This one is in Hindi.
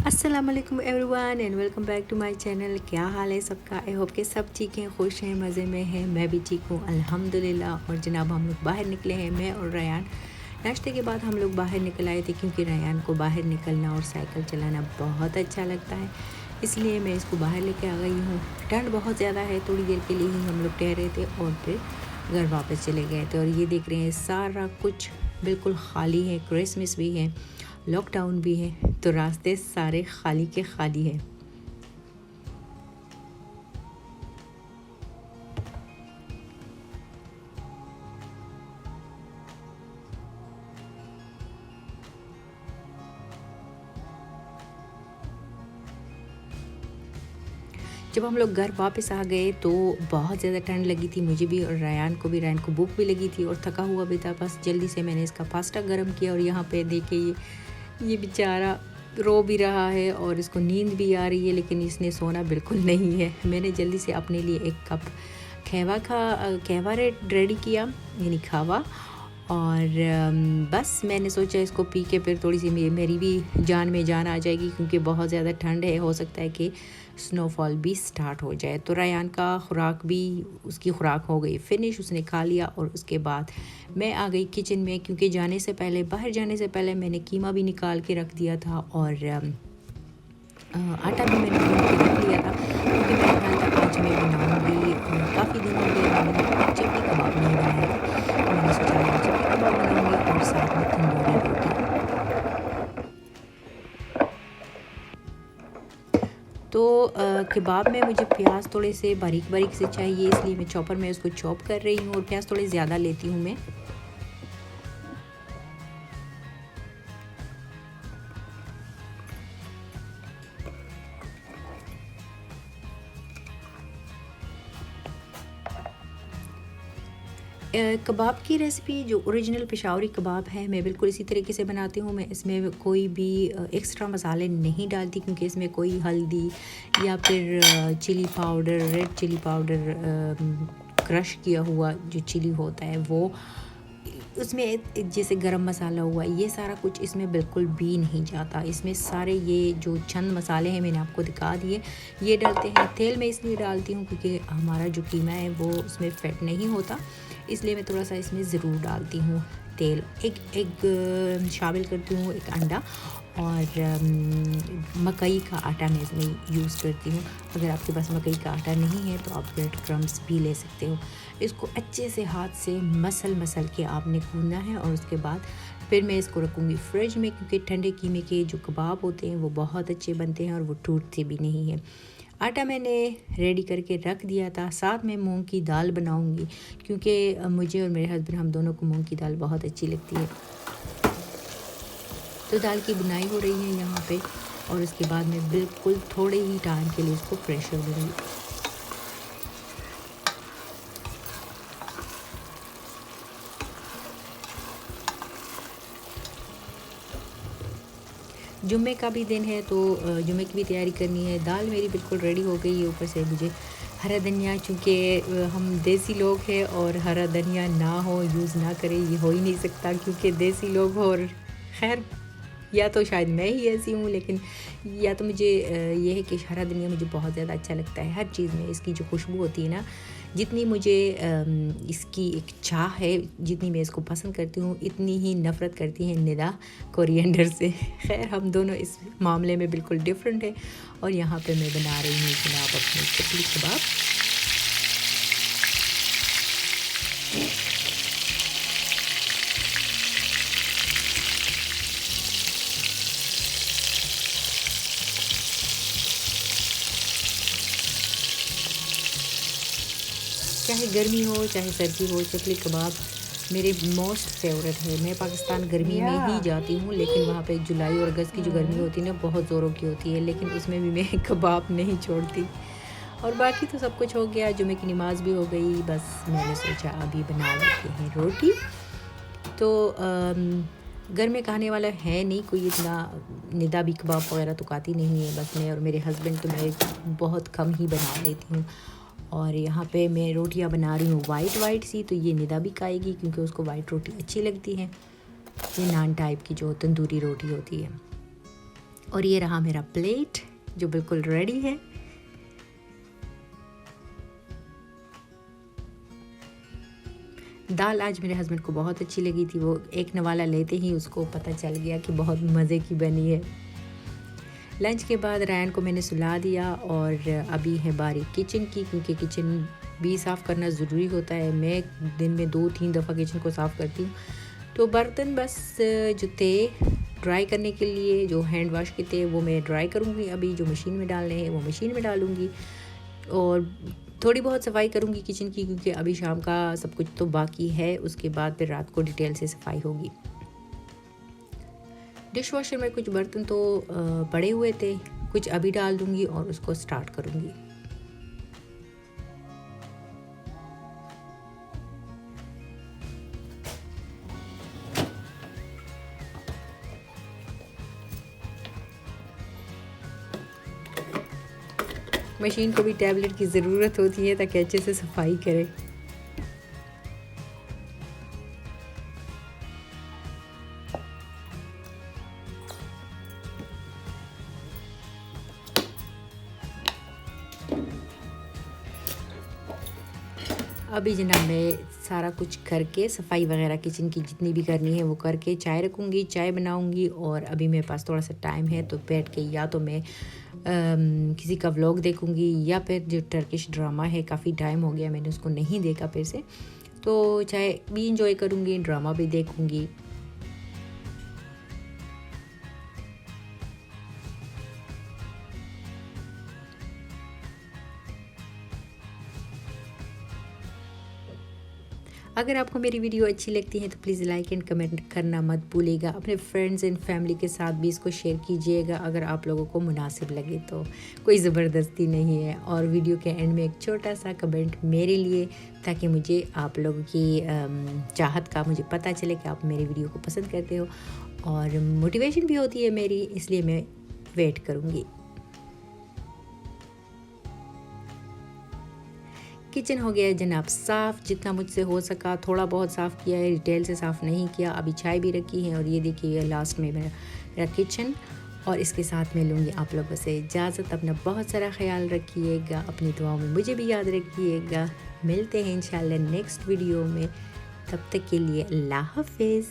अस्सलाम वालेकुम everyone and welcome back to my channel. क्या हाल है सबका? आई होप के सब ठीक हैं, खुश हैं, मज़े में हैं। मैं भी ठीक हूँ अल्हम्दुलिल्लाह। और जनाब हम लोग बाहर निकले हैं, मैं और रयान। नाश्ते के बाद हम लोग बाहर निकल आए थे क्योंकि रयान को बाहर निकलना और साइकिल चलाना बहुत अच्छा लगता है, इसलिए मैं इसको बाहर लेके आ गई हूँ। ठंड बहुत ज़्यादा है, थोड़ी देर के लिए ही हम लोग ठहरे थे और फिर घर वापस चले गए थे। और ये देख रहे हैं सारा कुछ बिल्कुल ख़ाली है, क्रिसमस भी है, लॉकडाउन भी है, तो रास्ते सारे खाली के खाली है। जब हम लोग घर वापस आ गए तो बहुत ज़्यादा ठंड लगी थी मुझे भी और रयान को भी। रयान को भूख भी लगी थी और थका हुआ भी था। बस जल्दी से मैंने इसका पास्ता गर्म किया और यहाँ पे देखिए ये बेचारा रो भी रहा है और इसको नींद भी आ रही है, लेकिन इसने सोना बिल्कुल नहीं है। मैंने जल्दी से अपने लिए एक कप कहवा रेडी किया, यानी खावा। और बस मैंने सोचा इसको पी के फिर थोड़ी सी मेरी भी जान में जान आ जाएगी, क्योंकि बहुत ज़्यादा ठंड है, हो सकता है कि स्नोफॉल भी स्टार्ट हो जाए। तो रयान का उसकी खुराक हो गई फिनिश, उसने खा लिया। और उसके बाद मैं आ गई किचन में, क्योंकि बाहर जाने से पहले मैंने कीमा भी निकाल के रख दिया था और आटा भी मैंने गूँथ के रख लिया था, क्योंकि मेरा ख्याल था आज मैं बनाऊँगी। काफ़ी दिन हो गए मैंने चिकन कबाब नहीं बनाया था, तो मैंने सोचा आज चिकन कबाब बनाऊँगी और साथ में तंदूरी रोटी। तो कबाब में मुझे प्याज थोड़े से बारीक बारीक से चाहिए, इसलिए मैं चॉपर में उसको चॉप कर रही हूँ और प्याज थोड़े ज़्यादा लेती हूँ मैं। कबाब की रेसिपी जो ओरिजिनल पेशावरी कबाब है, मैं बिल्कुल इसी तरीके से बनाती हूँ। मैं इसमें कोई भी एक्स्ट्रा मसाले नहीं डालती, क्योंकि इसमें कोई हल्दी या फिर chilli powder, red chilli powder, crush किया हुआ जो चिली होता है वो, उसमें जैसे गरम मसाला हुआ, ये सारा कुछ इसमें बिल्कुल भी नहीं जाता। इसमें सारे ये जो चंद मसाले हैं मैंने आपको दिखा दिए, ये डालते हैं। तेल में इसलिए डालती हूँ क्योंकि हमारा जो कीमा है वो उसमें फ़ैट नहीं होता, इसलिए मैं थोड़ा सा इसमें ज़रूर डालती हूँ तेल। एक शामिल करती हूँ, एक अंडा और मकई का आटा मैं इसमें यूज़ करती हूँ। अगर आपके पास मकई का आटा नहीं है तो आप ब्रेड क्रम्स भी ले सकते हो। इसको अच्छे से हाथ से मसल के आपने गूंदना है और उसके बाद फिर मैं इसको रखूँगी फ्रिज में, क्योंकि ठंडे कीमे के जो कबाब होते हैं वो बहुत अच्छे बनते हैं और वो टूटते भी नहीं हैं। आटा मैंने रेडी करके रख दिया था। साथ में मूंग की दाल बनाऊंगी, क्योंकि मुझे और मेरे हस्बैंड हम दोनों को मूंग की दाल बहुत अच्छी लगती है। तो दाल की बुनाई हो रही है यहाँ पे, और उसके बाद मैं बिल्कुल थोड़े ही टाइम के लिए इसको प्रेशर दूँगी। जुम्मे का भी दिन है तो जुम्मे की भी तैयारी करनी है। दाल मेरी बिल्कुल रेडी हो गई है। ऊपर से मुझे हरा धनिया, चूँकि हम देसी लोग हैं और हरा धनिया ना हो, यूज़ ना करें, ये हो ही नहीं सकता, क्योंकि देसी लोग हो। और खैर, या तो शायद मैं ही ऐसी हूँ, लेकिन या तो मुझे ये है कि हरा धनिया मुझे बहुत ज़्यादा अच्छा लगता है। हर चीज़ में इसकी जो खुशबू होती है ना, जितनी मुझे इसकी एक चाह है, जितनी मैं इसको पसंद करती हूँ, इतनी ही नफ़रत करती हैं निदा कोरिएंडर से। खैर, हम दोनों इस मामले में बिल्कुल डिफरेंट है। और यहाँ पे मैं बना रही हूँ जनाब अपने चकली कबाब। चाहे गर्मी हो चाहे सर्दी हो, चकली कबाब मेरे मोस्ट फेवरेट है। मैं पाकिस्तान गर्मी में ही जाती हूँ, लेकिन वहाँ पे जुलाई और अगस्त की जो गर्मी होती है ना, बहुत ज़ोरों की होती है, लेकिन उसमें भी मैं कबाब नहीं छोड़ती। और बाकी तो सब कुछ हो गया, जुमे की नमाज़ भी हो गई। बस मैंने सोचा अभी बना लेते हैं रोटी। तो घर में खाने वाला है नहीं कोई, इतना निदा भी कबाब वगैरह तो खाती नहीं है। बस मैं और मेरे हस्बैंड, तो मैं बहुत कम ही बना लेती हूँ। और यहाँ पे मैं रोटियाँ बना रही हूँ वाइट सी, तो ये निदा भी खाएगी क्योंकि उसको वाइट रोटी अच्छी लगती है। ये नान टाइप की जो तंदूरी रोटी होती है। और ये रहा मेरा प्लेट जो बिल्कुल रेडी है। दाल आज मेरे हस्बैंड को बहुत अच्छी लगी थी, वो एक नवाला लेते ही उसको पता चल गया कि बहुत मज़े की बनी है। लंच के बाद रैन को मैंने सुला दिया और अभी है बारी किचन की, क्योंकि किचन भी साफ़ करना ज़रूरी होता है। मैं दिन में 2-3 दफ़ा किचन को साफ़ करती हूँ। तो बर्तन बस जो थे ड्राई करने के लिए, जो हैंड वाश के थे वो मैं ड्राई करूँगी। अभी जो मशीन में डालने हैं वो मशीन में डालूँगी और थोड़ी बहुत सफाई करूँगी किचन की, क्योंकि अभी शाम का सब कुछ तो बाकी है। उसके बाद फिर रात को डिटेल से सफाई होगी। डिश वॉशर में कुछ बर्तन तो पड़े हुए थे, कुछ अभी डाल दूँगी और उसको स्टार्ट करूँगी। मशीन को भी टैबलेट की ज़रूरत होती है ताकि अच्छे से सफाई करे। अभी जनाब मैं सारा कुछ करके सफाई वगैरह किचन की जितनी भी करनी है वो करके चाय रखूँगी, चाय बनाऊँगी। और अभी मेरे पास थोड़ा सा टाइम है तो बैठ के या तो मैं किसी का व्लॉग देखूँगी या फिर जो टर्किश ड्रामा है, काफ़ी टाइम हो गया मैंने उसको नहीं देखा फिर से, तो चाय भी इंजॉय करूँगी, ड्रामा भी देखूँगी। अगर आपको मेरी वीडियो अच्छी लगती है तो प्लीज़ लाइक एंड कमेंट करना मत भूलिएगा। अपने फ्रेंड्स एंड फैमिली के साथ भी इसको शेयर कीजिएगा अगर आप लोगों को मुनासिब लगे तो, कोई ज़बरदस्ती नहीं है। और वीडियो के एंड में एक छोटा सा कमेंट मेरे लिए, ताकि मुझे आप लोगों की चाहत का मुझे पता चले कि आप मेरी वीडियो को पसंद करते हो और मोटिवेशन भी होती है मेरी, इसलिए मैं वेट करूँगी। किचन हो गया है जनाब साफ़, जितना मुझसे हो सका थोड़ा बहुत साफ़ किया है, डिटेल से साफ़ नहीं किया। अभी चाय भी रखी है और ये देखिए लास्ट में मेरा किचन। और इसके साथ मैं लूँगी आप लोगों से इजाज़त। अपना बहुत सारा ख्याल रखिएगा, अपनी दुआओं में मुझे भी याद रखिएगा। मिलते हैं इंशाल्लाह नेक्स्ट वीडियो में, तब तक के लिए अल्लाह हाफ़िज़।